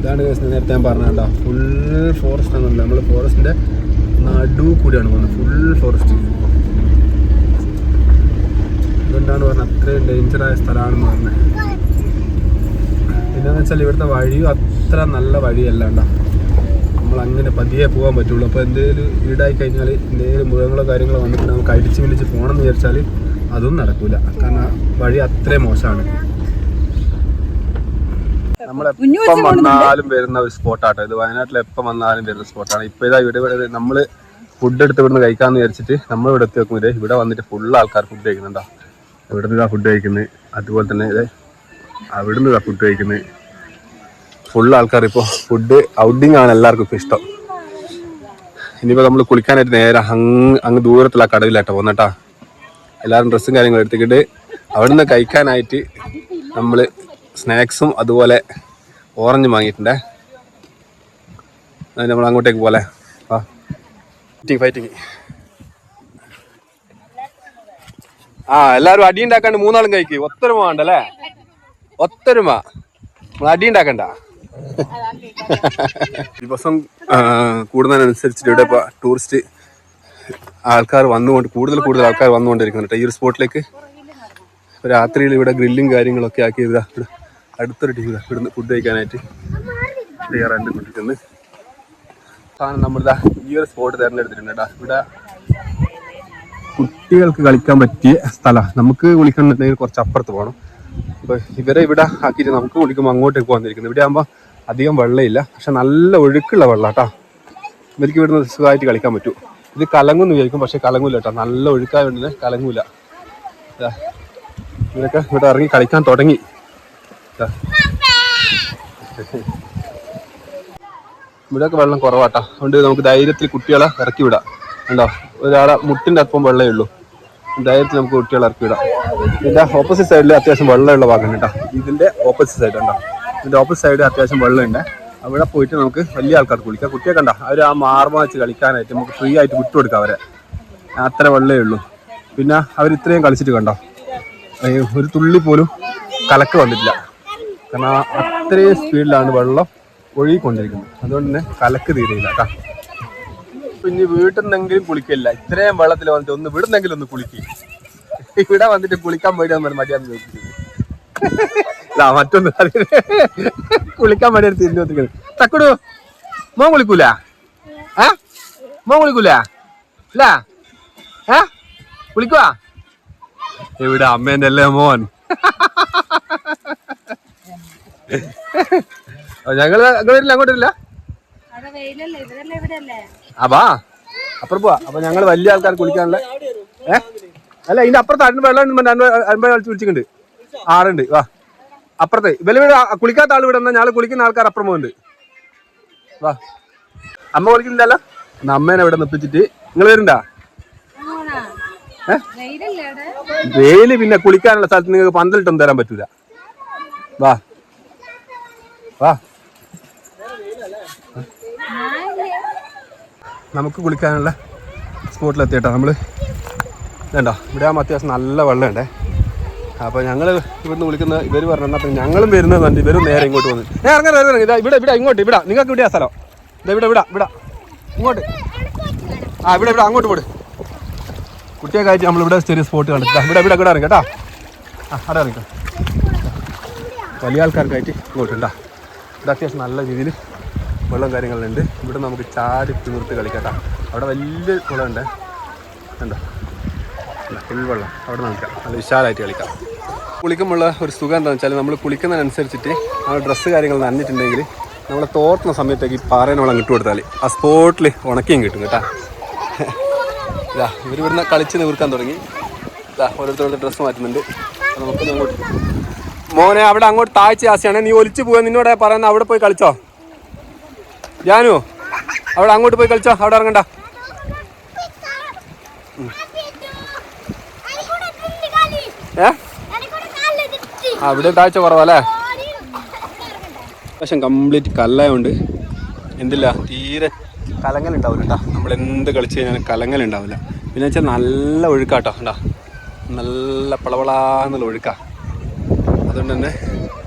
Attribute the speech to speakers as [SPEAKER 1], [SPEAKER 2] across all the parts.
[SPEAKER 1] ഇതാണ് നേരത്തെ ഞാൻ പറഞ്ഞോ, ഫുൾ ഫോറസ്റ്റ് ആണെന്നില്ല. നമ്മൾ ഫോറസ്റ്റിൻ്റെ നടു കൂടിയാണ് പോകുന്നത്, ഫുൾ ഫോറസ്റ്റ്. അതുകൊണ്ടാണ് പറഞ്ഞത് അത്രയും ഡേഞ്ചറായ സ്ഥലമാണെന്ന് പറഞ്ഞത്. പിന്നെന്ന് വെച്ചാൽ ഇവിടുത്തെ വഴിയും അത്ര നല്ല വഴിയല്ല കേട്ടോ. നമ്മളങ്ങനെ പതിയെ പോകാൻ പറ്റുള്ളൂ. അപ്പോൾ എന്തെങ്കിലും വീടായി കഴിഞ്ഞാൽ എന്തെങ്കിലും മൃഗങ്ങളോ കാര്യങ്ങളോ വന്നിട്ട് നമുക്ക് അടിച്ച് വിളിച്ച് പോകണം എന്ന് വിചാരിച്ചാൽ അതും നടക്കില്ല. കാരണം വഴി അത്രയും മോശമാണ്. നമ്മളെപ്പം വന്നാലും വരുന്ന ഒരു സ്പോട്ടാട്ടോ ഇത്. വയനാട്ടിൽ എപ്പം വന്നാലും വരുന്ന സ്പോട്ടാണ്. ഇപ്പോൾ ഇതാ ഇവിടെ നമ്മൾ ഫുഡ് എടുത്ത് ഇവിടുന്ന് കഴിക്കാമെന്ന് വിചാരിച്ചിട്ട് നമ്മളിവിടെ എത്തി വെക്കുമ്പോൾ ഇവിടെ വന്നിട്ട് ഫുൾ ആൾക്കാർ ഫുഡ് കഴിക്കുന്നുണ്ടോ. ഇവിടെ നിന്ന് ഫുഡ് കഴിക്കുന്നത്, അതുപോലെ തന്നെ ഇത് അവിടെ നിന്ന് ഫുഡ് കഴിക്കുന്നത്. ഫുൾ ആൾക്കാർ ഇപ്പോൾ ഫുഡ് ഔട്ടിങ് ആണ് എല്ലാവർക്കും ഇപ്പോൾ ഇഷ്ടം. ഇനിയിപ്പോൾ നമ്മൾ കുളിക്കാനായിട്ട് നേരെ അങ്ങ് ദൂരത്തുള്ള കടവിലാട്ടോ പോകുന്നേട്ടാ. എല്ലാവരും ഡ്രസ്സും കാര്യങ്ങളും എടുത്തിട്ട് അവിടെ നിന്ന് കഴിക്കാനായിട്ട് നമ്മൾ സ്നാക്സും അതുപോലെ ഓറഞ്ചും വാങ്ങിയിട്ടുണ്ടേ. നമ്മൾ അങ്ങോട്ടേക്ക് പോലെ ഫൈറ്റിങ്. എല്ലാവരും അടി ഉണ്ടാക്കാണ്ട് മൂന്നാളും കഴിക്കും. ഒത്തൊരുമ വേണ്ടല്ലേ, ഒത്തൊരുമ. നമ്മൾ അടി ഉണ്ടാക്കണ്ട. ദിവസം കൂടുന്നതിനനുസരിച്ചിട്ട് ഇവിടെ ഇപ്പോൾ ടൂറിസ്റ്റ് ആൾക്കാർ വന്നുകൊണ്ട് കൂടുതൽ ആൾക്കാർ വന്നുകൊണ്ടിരിക്കുന്നുണ്ട് ഈ ഒരു സ്പോട്ടിലേക്ക്. രാത്രിയിൽ ഇവിടെ ഗ്രില്ലും കാര്യങ്ങളൊക്കെ ആക്കി ഇവിടെ അടുത്തൊരു ടീം ഇവിടുന്ന് ഫുഡ് കഴിക്കാനായിട്ട് തയ്യാറായിക്കൊണ്ടിരിക്കുന്നത്. നമ്മളിതാ ഈ ഒരു സ്പോട്ട് തിരഞ്ഞെടുത്തിട്ടുണ്ട് കേട്ടോ. ഇവിടെ കുട്ടികൾക്ക് കളിക്കാൻ പറ്റിയ സ്ഥലമാണ്. നമുക്ക് കുളിക്കണമെന്നുണ്ടെങ്കിൽ കുറച്ച് അപ്പുറത്ത് പോകണം. അപ്പോൾ ഇവരെ ഇവിടെ ആക്കിയിട്ട് നമുക്ക് കുളിക്കുമ്പോൾ അങ്ങോട്ടേക്ക് പോകാനിരിക്കുന്നത്. ഇവിടെ ആകുമ്പോൾ അധികം വെള്ളമില്ല, പക്ഷെ നല്ല ഒഴുക്കുള്ള വെള്ളം കേട്ടോ. ഇവർക്ക് ഇവിടുന്ന് സുഖമായിട്ട് കളിക്കാൻ പറ്റും. ഇത് കലങ്ങുമെന്ന് വിചാരിക്കും, പക്ഷെ കലങ്ങൂല കേട്ടോ. നല്ല ഒഴുക്കായതുകൊണ്ട് കലങ്ങൂല. ഇവരൊക്കെ ഇവിടെ ഇറങ്ങി കളിക്കാൻ തുടങ്ങി. ഇവിടെയൊക്കെ വെള്ളം കുറവാട്ടാ. അതുകൊണ്ട് നമുക്ക് ധൈര്യത്തിൽ കുട്ടികളെ ഇറക്കി വിടാം. ഉണ്ടോ, ഒരാളെ മുട്ടിൻ്റെ അല്പം വെള്ളമേ ഉള്ളൂ. ധൈര്യത്തിൽ നമുക്ക് കുട്ടികളെ ഇറക്കി വിടാം. ഇതിൻ്റെ ഓപ്പോസിറ്റ് സൈഡിൽ അത്യാവശ്യം വെള്ളമുള്ള ഭാഗമാണ് കേട്ടോ. ഇതിൻ്റെ ഓപ്പോസിറ്റ് സൈഡ് ഉണ്ടോ, ഇതിൻ്റെ ഓപ്പോസിറ്റ് സൈഡ് അത്യാവശ്യം വെള്ളമുണ്ട്. അവിടെ പോയിട്ട് നമുക്ക് വലിയ ആൾക്കാർക്ക് കുളിക്കാം. കുട്ടിയൊക്കെ ഉണ്ടോ, അവർ ആ മാർമ വെച്ച് കളിക്കാനായിട്ട് നമുക്ക് ഫ്രീ ആയിട്ട് വിട്ടുകൊടുക്കാം അവരെ. അത്ര വെള്ളമേ ഉള്ളൂ. പിന്നെ അവർ ഇത്രയും കളിച്ചിട്ട് കണ്ടോ, ഒരു തുള്ളി പോലും കലക്ക് വന്നിട്ടില്ല. കാരണം അത്രയും സ്പീഡിലാണ് വെള്ളം ഒഴുകിക്കൊണ്ടിരിക്കുന്നത്. അതുകൊണ്ട് തന്നെ കലക്ക് തീരെയില്ല കേട്ടോ. പിന്നെ വീട്ടിൽ നിന്നെങ്കിലും കുളിക്കില്ല, ഇത്രയും വെള്ളത്തിൽ വന്നിട്ട് ഒന്ന് വിടുന്നെങ്കിലും ഒന്ന് കുളിക്കും. ഇവിടെ വന്നിട്ട് കുളിക്കാൻ പോയിട്ട് മടിയാന്ന് ചോദിക്കുന്നത്. മറ്റൊന്ന് കുളിക്കാൻ മടിയാണ് തിരിഞ്ഞു വന്നിരിക്കുന്നത്. തക്കുടു മോൻ കുളിക്കൂല? മോൻ കുളിക്കൂല? ഇല്ല കുളിക്കുവാ? ഇവിടെ അമ്മേന്റെ അല്ലേ മോൻ. ഞങ്ങള് അങ്ങോട്ടില്ല. വാ അപ്പുറം പോവാ. അപ്പൊ ഞങ്ങള് വലിയ ആൾക്കാർ കുളിക്കാനുള്ള അല്ല ഇതിന്റെ അപ്പുറത്ത് 50 കളിച്ച് വിളിച്ചിട്ടുണ്ട്. 6 ഉണ്ട്. വാ അപ്പുറത്തെ ഇവിടെ കുളിക്കാത്ത ആൾ ഇവിടെ ഞങ്ങൾ കുളിക്കുന്ന ആൾക്കാർ അപ്പുറം പോകുന്നുണ്ട്. വാ അമ്മ കുളിക്കുന്നില്ലല്ലോ. അമ്മേനെ ഇവിടെ നിപ്പിച്ചിട്ട് നിങ്ങൾ വരുന്നുണ്ടാ? വെയില് പിന്നെ കുളിക്കാനുള്ള സ്ഥലത്ത് നിങ്ങൾക്ക് പന്തലിട്ടൊന്നും തരാൻ പറ്റൂല. വാ വാ നമുക്ക് കുളിക്കാനുള്ള സ്പോട്ടിലെത്തിയിട്ടോ നമ്മള്. വേണ്ടോ ഇവിടെ ആകുമ്പോൾ അത്യാവശ്യം നല്ല വെള്ളമുണ്ടേ. അപ്പോൾ ഞങ്ങൾ ഇവിടുന്ന് വിളിക്കുന്ന ഇവർ പറഞ്ഞാൽ അപ്പം ഞങ്ങളും വരുന്നത് കണ്ട് ഇവരും നേരെ ഇങ്ങോട്ട് വന്നു. ഇറങ്ങാൻ ഇതാ ഇവിടെ ഇങ്ങോട്ട് ഇവിടെ നിങ്ങൾക്ക് ഇവിടെ സ്ഥലം ഇതാ ഇവിടെ ഇങ്ങോട്ട് ഇവിടെ അങ്ങോട്ട് പോട്. കുട്ടിയൊക്കെ നമ്മളിവിടെ ചെറിയ സ്പോട്ട് കണ്ടിട്ട് ഇവിടെ ഇറങ്ങി കേട്ടോ. അവിടെ ഇറങ്ങിക്കോ. വലിയ ആൾക്കാർക്കായിട്ട് ഇങ്ങോട്ട് ഉണ്ടാ. ഇവിടെ അത്യാവശ്യം നല്ല രീതിയിൽ വെള്ളം കാര്യങ്ങളുണ്ട്. ഇവിടെ നമുക്ക് ചാടി തീർത്ത് കളിക്കാം. അവിടെ വലിയ കുളമുണ്ട് കണ്ടോ, ഫുൾ വെള്ളം. അവിടെ നമുക്ക് നല്ല വിശാലമായിട്ട് കളിക്കാം. കുളിക്കുമ്പോഴുള്ള ഒരു സുഖം എന്താണെന്ന് വെച്ചാൽ നമ്മൾ കുളിക്കുന്നതിനനുസരിച്ചിട്ട് നമ്മൾ ഡ്രസ്സ് കാര്യങ്ങൾ നനഞ്ഞിട്ടുണ്ടെങ്കിൽ നമ്മൾ തോർത്തുന്ന സമയത്തേക്ക് ഈ പാറേനെ വെള്ളം ഇട്ട് കൊടുത്താൽ ആ സ്പോട്ടിൽ ഉണക്കിയും കിട്ടും കേട്ടോ. ഇതാ ഇവർ ഇവിടുന്ന് കളിച്ച് നിവർക്കാൻ തുടങ്ങി. ഇതാ ഓരോരുത്തരുടെ ഡ്രസ്സ് മാറ്റുന്നുണ്ട്. നമുക്ക് അങ്ങോട്ട് മോനെ അവിടെ അങ്ങോട്ട് താഴ്ച ആശയാണ്, നീ ഒലിച്ചു പോകാൻ നിന്നോട് പറയുന്ന അവിടെ പോയി കളിച്ചോ. ജാനു അവിടെ അങ്ങോട്ട് പോയി കളിച്ചോ, അവിടെ ഇറങ്ങണ്ട. അവിടെ താഴ്ച കുറവല്ലേ. പക്ഷെ കംപ്ലീറ്റ് കല്ലായോണ്ട് എന്തില്ല തീരെ കലങ്ങലുണ്ടാവില്ല കേട്ടോ. നമ്മൾ എന്ത് കളിച്ച് കഴിഞ്ഞാലും കലങ്ങലുണ്ടാവില്ല. പിന്നെ വെച്ചാൽ നല്ല ഒഴുക്കാട്ടോ കേട്ടോ, നല്ല പളവളാന്നുള്ള ഒഴുക്കാ. അതുകൊണ്ട് തന്നെ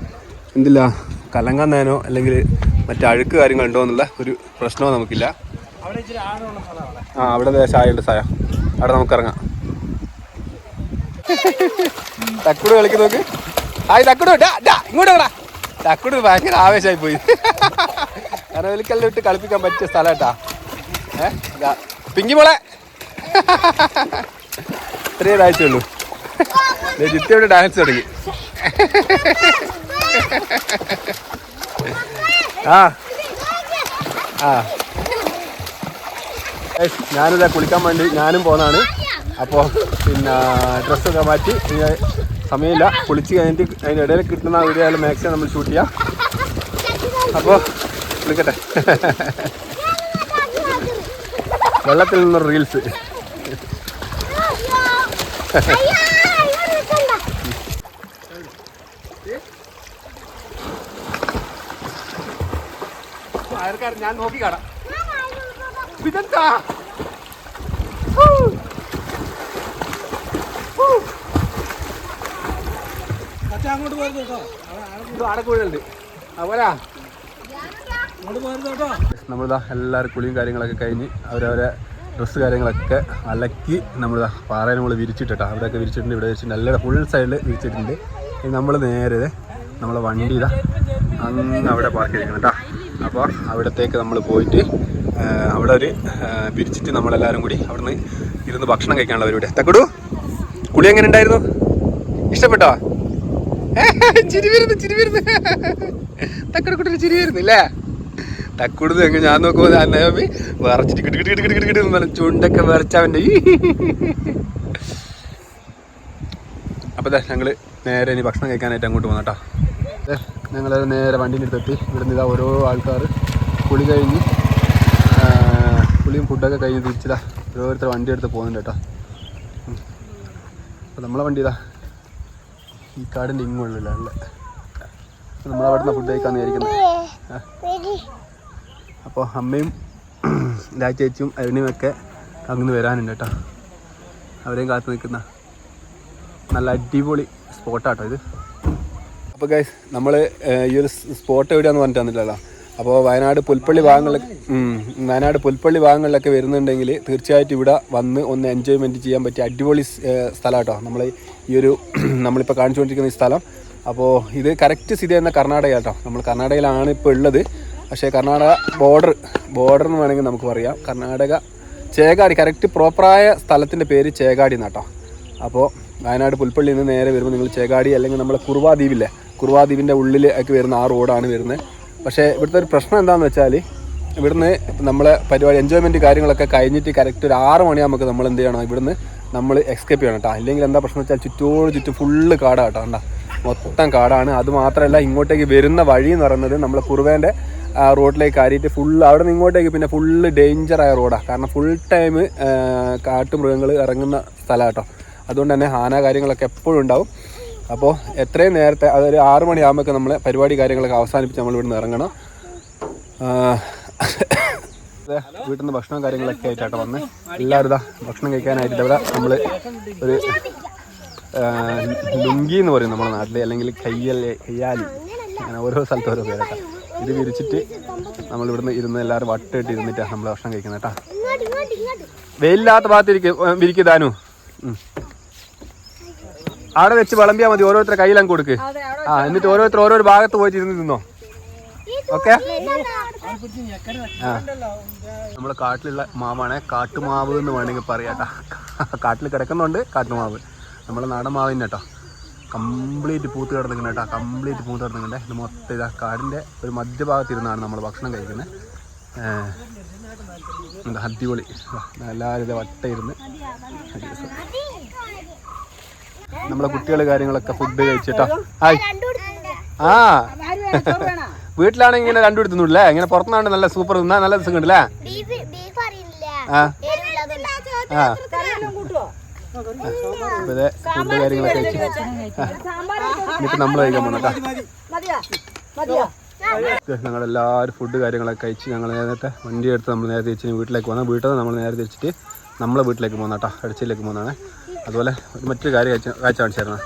[SPEAKER 1] എന്തില്ല കലങ്ങാൻ നേനോ അല്ലെങ്കിൽ മറ്റേ അഴുക്ക് കാര്യങ്ങളുണ്ടോ എന്നുള്ള ഒരു പ്രശ്നവും നമുക്കില്ല. ആ അവിടെ ചായയുണ്ട്, ചായ അവിടെ നമുക്ക് ഇറങ്ങാം. തക്കുട് കളിക്ക് നോക്ക്. ആയി തക്കുട് ഇങ്ങോട്ട് വേടാ. തക്കുട് ഭയങ്കര ആവേശമായി പോയി. കാരണം വലിക്കെല്ലാം ഇട്ട് കളിപ്പിക്കാൻ പറ്റിയ സ്ഥലം കേട്ടാ. പിങ്കി മോളെ ഇത്രയേ ആഴ്ചയുള്ളൂ. ജിത്തിയോട് ഡാൻസ് തുടങ്ങി. ആ ആ ഞാനിതാ കുളിക്കാൻ വേണ്ടി ഞാനും പോന്നാണ്. അപ്പോൾ പിന്നെ ഡ്രസ്സൊക്കെ മാറ്റി സമയമില്ല. കുളിച്ച് കഴിഞ്ഞിട്ട് അതിൻ്റെ ഇടയിൽ കിട്ടുന്ന വീഡിയോ ആയാലും മാക്സിമം നമ്മൾ ഷൂട്ട് ചെയ്യാം. അപ്പോൾ വിളിക്കട്ടെ. വെള്ളത്തിൽ നിന്നൊരു റീൽസ്. ഞാൻ നോക്കി കാണാം. ഇതെന്താ അങ്ങോട്ട് പോയത് കേട്ടോ. ആടക്കൂടുണ്ട്. അതുപോലാ നമ്മളിതാ എല്ലാവരും കുളിയും കാര്യങ്ങളൊക്കെ കഴിഞ്ഞ് അവരവരെ ഡ്രസ്സ് കാര്യങ്ങളൊക്കെ അലക്കി നമ്മളിതാ പാറയിൽ നമ്മൾ വിരിച്ചിട്ടാ. അവിടെയൊക്കെ വിരിച്ചിട്ടുണ്ട്, ഇവിടെ വിരിച്ചിട്ടുണ്ട്, എല്ലാവരും ഫുൾ സൈഡിൽ വിരിച്ചിട്ടുണ്ട്. നമ്മൾ നേരെ നമ്മളെ വണ്ടി ഇതാ അങ്ങ് അവിടെ പാർക്ക് ചെയ്തിരിക്കണം കേട്ടോ. അപ്പോൾ അവിടത്തേക്ക് നമ്മൾ പോയിട്ട് അവിടെ ഒരു പിരിച്ചിട്ട് നമ്മളെല്ലാവരും കൂടി അവിടെ നിന്ന് ഇരുന്ന് ഭക്ഷണം കഴിക്കാനുള്ള പരിപാടി. തക്കുടു കുളി എങ്ങനെ ഉണ്ടായിരുന്നു? ഇഷ്ടപ്പെട്ടോ? ചിരി വരുന്നു തക്കുടു കുട്ടിന് ചിരി വരുന്നു ഇല്ലേ? തക്കുടുന്ന് എങ്ങനെ ഞാൻ നോക്കുമ്പോൾ അന്നേമി വിറച്ചിട്ട് കിട്ടിക്കിട്ട് ചുണ്ടൊക്കെ വിറച്ചവൻ്റെ. അപ്പോൾ ഞങ്ങൾ നേരെ ഇനി ഭക്ഷണം കഴിക്കാനായിട്ട് അങ്ങോട്ട് പോകുന്ന കേട്ടോ. ഞങ്ങൾ നേരെ വണ്ടീൻ്റെ അടുത്തെത്തി. ഇവിടുന്ന് ഇതാ ഓരോ ആൾക്കാർ കുളി കഴിഞ്ഞ് കുളിയും ഫുഡൊക്കെ കഴിഞ്ഞ് തിരിച്ചിതാ ഓരോരുത്തർ വണ്ടി എടുത്ത് പോകുന്നുണ്ട് കേട്ടോ. അപ്പോൾ നമ്മളെ വണ്ടി ഇതാ ഈ കാടിൻ്റെ ഇങ്ങുള്ളില്ല. നമ്മളവിടുന്ന് ഫുഡ് കഴിക്കാമെന്ന് വിചാരിക്കുന്നത്. അപ്പോൾ അമ്മയും ചേച്ചിയും അരുണിയും ഒക്കെ അങ്ങ് വരാനുണ്ട് കേട്ടോ. അവരെയും കാത്തു നിൽക്കുന്ന നല്ല അടിപൊളി സ്പോട്ടാട്ടോ ഇത്. അപ്പോൾ ഗൈസ് നമ്മൾ ഈ ഒരു സ്പോട്ട് എവിടെയാണെന്ന് പറഞ്ഞിട്ട് തന്നില്ലല്ലോ. അപ്പോൾ വയനാട് പുൽപ്പള്ളി ഭാഗങ്ങളിലൊക്കെ വരുന്നുണ്ടെങ്കിൽ തീർച്ചയായിട്ടും ഇവിടെ വന്ന് ഒന്ന് എൻജോയ്മെൻറ്റ് ചെയ്യാൻ പറ്റിയ അടിപൊളി സ്ഥലം കേട്ടോ. നമ്മൾ ഈ ഒരു നമ്മളിപ്പോൾ കാണിച്ചുകൊണ്ടിരിക്കുന്ന ഈ സ്ഥലം. അപ്പോൾ ഇത് കറക്റ്റ് സ്ഥിതി ചെയ്യുന്ന കർണാടക കേട്ടോ. നമ്മൾ കർണാടകയിലാണ് ഇപ്പോൾ ഉള്ളത്. പക്ഷേ കർണാടക ബോർഡർ എന്ന് വേണമെങ്കിൽ നമുക്ക് പറയാം. കർണാടക ചേകാടി, കറക്റ്റ് പ്രോപ്പറായ സ്ഥലത്തിൻ്റെ പേര് ചേകാടി എന്നാട്ടോ. അപ്പോൾ വയനാട് പുൽപ്പള്ളിയിൽ നിന്ന് നേരെ വരുമ്പോൾ നിങ്ങൾ ചേകാടി അല്ലെങ്കിൽ നമ്മളെ കുറുവാദ്വീപില്ലേ, കുറുവാദ്വീപിൻ്റെ ഉള്ളിലേക്ക് വരുന്ന ആ റോഡാണ് വരുന്നത്. പക്ഷേ ഇവിടുത്തെ ഒരു പ്രശ്നം എന്താണെന്ന് വെച്ചാൽ ഇവിടുന്ന് നമ്മളെ പരിപാടി എൻജോയ്മെൻറ്റ് കാര്യങ്ങളൊക്കെ കഴിഞ്ഞിട്ട് കറക്റ്റ് ഒരു 6 മണിയാകുമ്പോൾ നമ്മൾ എന്ത് ചെയ്യണം, ഇവിടുന്ന് നമ്മൾ എസ്കേപ്പ് ചെയ്യണം കേട്ടോ. അല്ലെങ്കിൽ എന്താ പ്രശ്നം വെച്ചാൽ ചുറ്റും ഫുള്ള് കാടാണ് കേട്ടോ. കണ്ടാ മൊത്തം കാടാണ്. അതുമാത്രമല്ല ഇങ്ങോട്ടേക്ക് വരുന്ന വഴി എന്ന് പറയുന്നത് നമ്മളെ കുറുവേൻ്റെ റോഡിലേക്ക് കയറിയിട്ട് ഫുള്ള് അവിടെ നിന്ന് ഇങ്ങോട്ടേക്ക് പിന്നെ ഫുള്ള് ഡേഞ്ചറായ റോഡാണ്. കാരണം ഫുൾ ടൈം കാട്ടുമൃഗങ്ങൾ ഇറങ്ങുന്ന സ്ഥലമാണ് കേട്ടോ. അതുകൊണ്ട് തന്നെ ആന കാര്യങ്ങളൊക്കെ എപ്പോഴും ഉണ്ടാവും. അപ്പോൾ എത്രയും നേരത്തെ അതൊരു 6 മണിയാകുമ്പോൾ നമ്മൾ പരിപാടി കാര്യങ്ങളൊക്കെ അവസാനിപ്പിച്ച് നമ്മൾ ഇവിടുന്ന് ഇറങ്ങണം. വീട്ടിൽ നിന്ന് ഭക്ഷണം കാര്യങ്ങളൊക്കെ ആയിട്ടാട്ടോ വന്ന് എല്ലാവരും ഇതാ ഭക്ഷണം കഴിക്കാനായിട്ട് ഇവിടെ നമ്മൾ ഒരു ലുങ്കി എന്ന് പറയും നമ്മുടെ നാട്ടിൽ, അല്ലെങ്കിൽ കയ്യാലി, അങ്ങനെ ഓരോ സ്ഥലത്ത് ഓരോ പേരട്ടോ. ഇത് വിരിച്ചിട്ട് നമ്മളിവിടുന്ന് ഇരുന്ന് എല്ലാവരും വട്ടിട്ട് ഇരുന്നിട്ടാണ് നമ്മൾ ഭക്ഷണം കഴിക്കുന്നത് കേട്ടോ. വെയിലില്ലാത്ത ഭാഗത്ത് വിരിക്കുതാനു അവിടെ വെച്ച് വിളമ്പിയാൽ മതി. ഓരോരുത്തരുടെ കയ്യിലങ്ങ് കൊടുക്ക്. എന്നിട്ട് ഓരോരുത്തർ ഓരോ ഭാഗത്ത് പോയിട്ട് ഇരുന്ന് തിന്നോ. ഓക്കെ. നമ്മളെ കാട്ടിലുള്ള മാവാണ്, കാട്ടുമാവ് എന്ന് വേണമെങ്കിൽ പറയാട്ടോ. കാട്ടിൽ കിടക്കുന്നുണ്ട് കാട്ടുമാവ്. നമ്മളെ നാടൻ മാവിന് കേട്ടോ. കംപ്ലീറ്റ് പൂത്ത് കിടന്നിങ്ങനെ കേട്ടോ. കംപ്ലീറ്റ് പൂത്ത് കിടന്നിങ്ങനെ. ഇത് മൊത്തം ഇതാ കാടിൻ്റെ ഒരു മധ്യഭാഗത്ത് ഇരുന്നാണ് നമ്മൾ ഭക്ഷണം കഴിക്കുന്നത്. എന്താ അടിപൊളി. എല്ലാവരും ഇത് വട്ട ഇരുന്ന് നമ്മളെ കുട്ടികൾ കാര്യങ്ങളൊക്കെ ഫുഡ് കഴിച്ചിട്ടോ. ആ വീട്ടിലാണെങ്കിൽ ഇങ്ങനെ രണ്ടു എടുത്തുന്നില്ലേ, ഇങ്ങനെ പുറത്തുനിന്നാണ്ട് നല്ല സൂപ്പർ തിന്നാ നല്ല രസം കണ്ടില്ലേ. ഫുഡ് കാര്യങ്ങളൊക്കെ കഴിച്ചു എന്നിട്ട് നമ്മൾ കഴിക്കാൻ പോകണം കേട്ടോ. ഞങ്ങളെല്ലാവരും ഫുഡ് കാര്യങ്ങളൊക്കെ കഴിച്ച് ഞങ്ങൾ നേരത്തെ വണ്ടി എടുത്ത് നമ്മൾ നേരെ തിരിച്ച് വീട്ടിലേക്ക് പോകുന്നത്. വീട്ടിൽ നിന്ന് നമ്മൾ നേരെ തിരിച്ചിട്ട് നമ്മളെ വീട്ടിലേക്ക് പോകുന്ന കേട്ടോ, ഇടച്ചിലേക്ക് പോകുന്നതാണ്. അതുപോലെ മറ്റൊരു കാഴ്ച കാണിച്ചായിരുന്നു.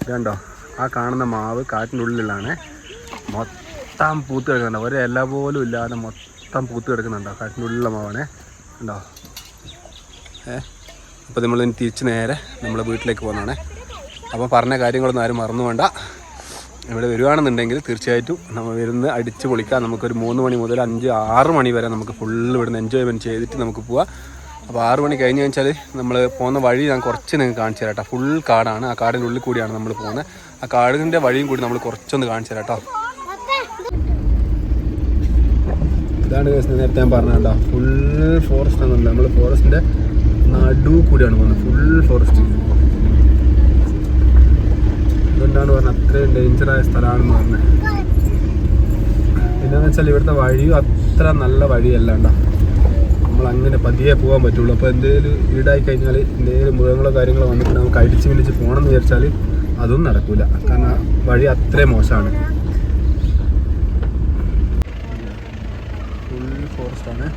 [SPEAKER 1] കണ്ടോ, ആ കാണുന്ന മാവ് കാട്ടിൻ്റെ ഉള്ളിലാണ്. മൊത്തം പൂത്ത് കിടക്കുന്നുണ്ടോ, ഒരു ഇല പോലും ഇല്ലാതെ മൊത്തം പൂത്ത് കിടക്കുന്നുണ്ടോ, കാട്ടിനുള്ള മാവാണേ ഉണ്ടോ. അപ്പോൾ നമ്മൾ തിരിച്ച് നേരെ നമ്മളെ വീട്ടിലേക്ക് പോകുന്നതാണേ. അപ്പോൾ പറഞ്ഞ കാര്യങ്ങളൊന്നും ആരും മറന്നു വേണ്ട. ഇവിടെ വരുവാണെന്നുണ്ടെങ്കിൽ തീർച്ചയായിട്ടും നമ്മൾ വരുന്ന അടിച്ച് പൊളിക്കാം. നമുക്കൊരു 3 മണി മുതൽ 5-6 മണി വരെ നമുക്ക് ഫുള്ള് ഇവിടുന്ന് എൻജോയ്മെൻറ്റ് ചെയ്തിട്ട് നമുക്ക് പോവാം. അപ്പോൾ 6 മണി കഴിഞ്ഞ് വെച്ചാൽ നമ്മൾ പോകുന്ന വഴി ഞാൻ കുറച്ച് നിങ്ങൾക്ക് കാണിച്ചു തരാം കേട്ടോ. ഫുൾ കാടാണ്, ആ കാടിൻ്റെ ഉള്ളിൽ കൂടിയാണ് നമ്മൾ പോകുന്നത്. ആ കാടിൻ്റെ വഴിയും കൂടി നമ്മൾ കുറച്ചൊന്ന് കാണിച്ചു തരാം കേട്ടോ. ഇതാണ് നേരത്തെ ഞാൻ പറഞ്ഞ കേട്ടോ, ഫുൾ ഫോറസ്റ്റ് ആണെന്നില്ല, നമ്മൾ ഫോറസ്റ്റിൻ്റെ നടു കൂടിയാണ് പോകുന്നത്, ഫുൾ ഫോറസ്റ്റ്. അതുകൊണ്ടാണ് പറഞ്ഞത് അത്രയും ഡേഞ്ചറായ സ്ഥലമാണെന്ന് പറഞ്ഞത്. പിന്നെയെന്ന് വെച്ചാൽ ഇവിടുത്തെ വഴിയും അത്ര നല്ല വഴിയല്ല കേട്ടോ, നമ്മളങ്ങനെ പതിയെ പോകാൻ പറ്റുള്ളൂ. അപ്പോൾ എന്തെങ്കിലും ഈടായി കഴിഞ്ഞാൽ എന്തെങ്കിലും മൃഗങ്ങളോ കാര്യങ്ങളോ വന്നിട്ട് നമുക്ക് അടിച്ച് മിടിച്ച് പോകണമെന്ന് വിചാരിച്ചാൽ അതൊന്നും നടക്കില്ല, കാരണം വഴി അത്രയും മോശമാണ്. ഫുൾ ഫോറസ്റ്റാണ്.